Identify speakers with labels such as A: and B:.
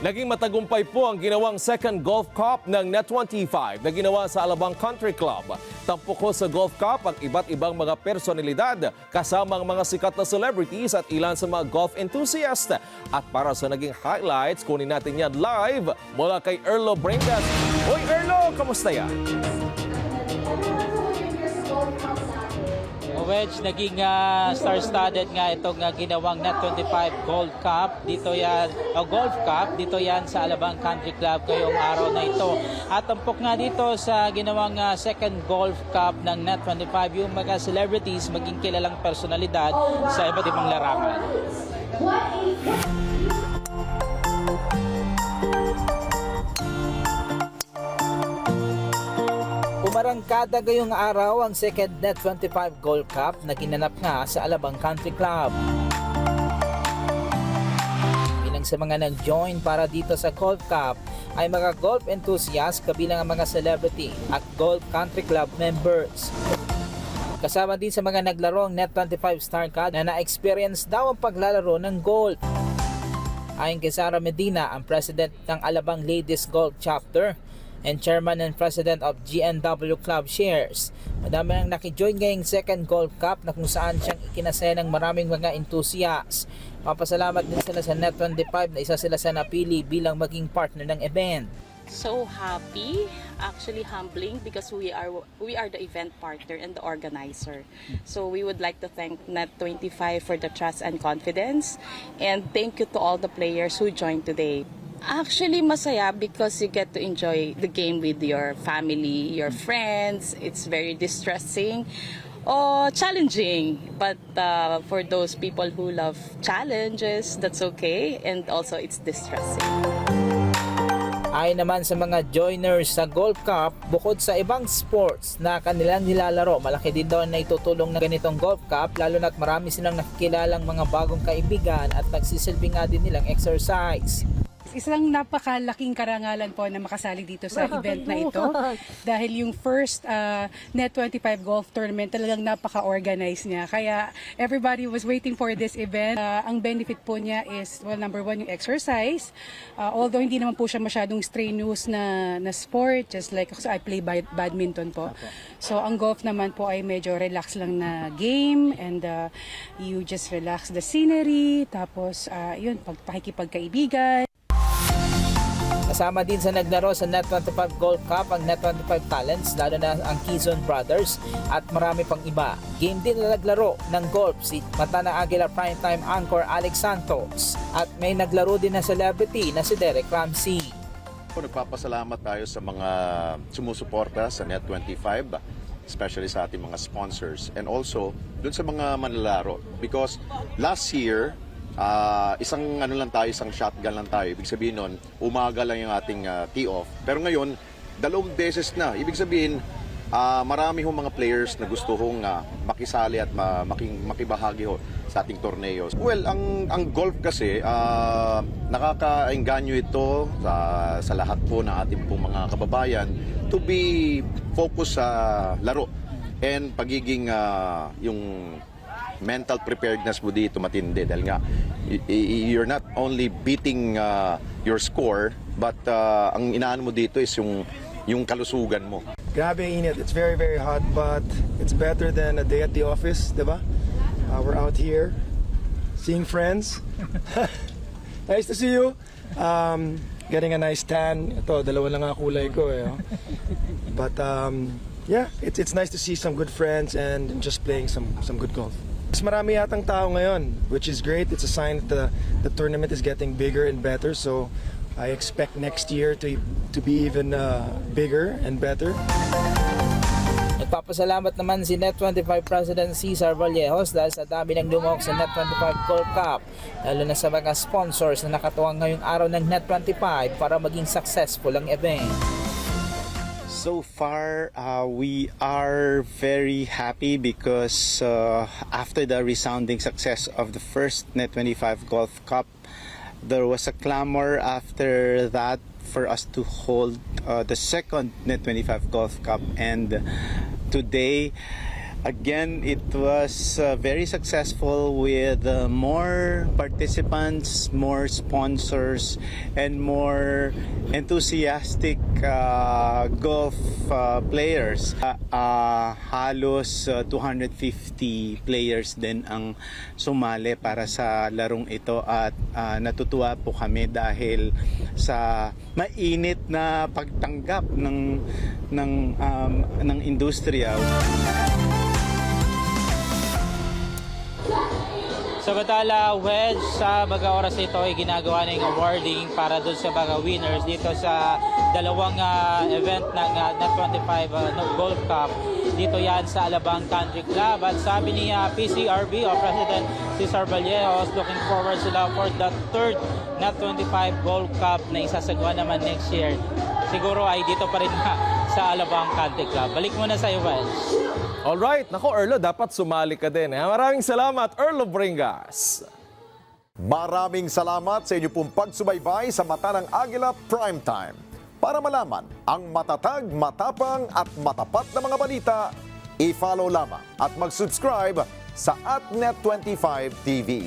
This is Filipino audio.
A: Naging matagumpay po ang ginawang second Golf Cup ng Net25 na ginawa sa Alabang Country Club. Tampok ko sa Golf Cup ang iba't ibang mga personalidad kasama ang mga sikat na celebrities at ilan sa mga golf enthusiast. At para sa naging highlights, kunin natin yan live mula kay Erlo Bringas. Hoy Erlo, kamusta yan?
B: Wedge, naging star-studded nga itong ginawang Net25 Gold Cup. Dito yan, Golf Cup, dito yan sa Alabang Country Club ngayong araw na ito. At tampok nga dito sa ginawang second Golf Cup ng Net25 yung mga celebrities, maging kilalang personalidad sa iba't ibang larangan. Umarangkada ngayong araw ang second Net25 Gold Cup na ginanap nga sa Alabang Country Club. Bilang sa mga nag-join para dito sa Golf Cup ay mga golf enthusiasts kabilang ang mga celebrity at Golf Country Club members. Kasama din sa mga naglaro ang Net25 Star Card na na-experience daw ang paglalaro ng golf. Ayon kay Sara Medina, ang president ng Alabang Ladies Golf Chapter and Chairman and President of GNW Club Shares. Madami nang nakijoin ngayong second Golf Cup na kung saan siyang ikinasaya ng maraming mga enthusiasts. Papasalamat din sila sa Net25 na isa sila sa napili bilang maging partner ng event.
C: So happy, actually humbling because we are the event partner and the organizer. So we would like to thank Net25 for the trust and confidence, and thank you to all the players who joined today. Actually, masaya because you get to enjoy the game with your family, your friends. It's very distressing or challenging. But for those people who love challenges, that's okay. And also, it's distressing.
B: Ayon naman sa mga joiners sa Golf Cup, bukod sa ibang sports na kanilang nilalaro, malaki din daw na itutulong na ganitong Golf Cup, lalo na't marami silang nakikilalang mga bagong kaibigan at nagsisilbi nga din nilang exercise.
D: Isang napakalaking karangalan po na makasali dito sa event na ito dahil yung first Net25 Golf Tournament talagang napaka-organize niya. Kaya everybody was waiting for this event. Ang benefit po niya is, well, number one, yung exercise. Although hindi naman po siya masyadong strenuous na sport, just like I play badminton po. So ang golf naman po ay medyo relax lang na game and you just relax the scenery, tapos yun, pakikipagkaibigan.
B: Kasama din sa naglaro sa Net25 Golf Cup ang Net25 Talents, lalo na ang Quezon Brothers at marami pang iba. Game din na naglaro ng golf si Matana Aguila primetime anchor Alex Santos at may naglaro din na celebrity na si Derek Ramsey.
E: Nagpapasalamat tayo sa mga sumusuporta sa Net25, especially sa ating mga sponsors and also dun sa mga manlalaro because last year isang isang shotgun lang tayo. Ibig sabihin nun, umaga lang yung ating tee off. Pero ngayon, 2 beses na. Ibig sabihin, marami hong mga players na gusto hong makisali at makibahagi sa ating torneo. Well, ang golf kasi, nakaka-engganyo ito sa lahat po ng ating pong mga kababayan to be focused sa laro and pagiging yung mental preparedness mo dito matindi dahil nga you're not only beating your score but ang inaan mo dito is yung kalusugan mo.
F: Grabe init. It's very very hot but it's better than a day at the office, diba? We're out here seeing friends. Nice to see you. Getting a nice tan. Ito, dalawa lang ang kulay ko eh. But yeah, it's nice to see some good friends and just playing some good golf. Mas marami yatang tao ngayon, which is great. It's a sign that the tournament is getting bigger and better. So I expect next year to be even bigger and better.
B: Nagpapasalamat naman si Net25 President Cesar Vallejos dahil sa dami ng lumahok sa Net25 Gold Cup, lalo na sa mga sponsors na nakatuwang ngayong araw ng Net25 para maging successful ang event.
G: So far, we are very happy because after the resounding success of the first Net25 Golf Cup, there was a clamor after that for us to hold the second Net25 Golf Cup. And today, Again, it was very successful with more participants, more sponsors, and more enthusiastic golf players. Halos 250 players din ang sumali para sa larong ito at natutuwa po kami dahil sa mainit na pagtanggap ng industriya.
B: Samantala, Wedge, sa mga oras ito ay ginagawa ng awarding para doon sa mga winners dito sa dalawang event ng Net25 Golf Cup. Dito yan sa Alabang Country Club. At sabi ni PCRB o President Cesar Vallejos, looking forward sila for the third Net25 Golf Cup na isasagawa naman next year. Siguro ay dito pa rin sa Alabang Country Club. Balik muna sa iyo, Wedge.
A: Alright, nako Erlo, dapat sumali ka din. Maraming salamat, Erlo Bringas.
H: Maraming salamat sa inyo pong pagsubaybay sa Mata ng Agila Primetime. Para malaman ang matatag, matapang at matapat na mga balita, i-follow lamang at mag-subscribe sa @Net25 TV.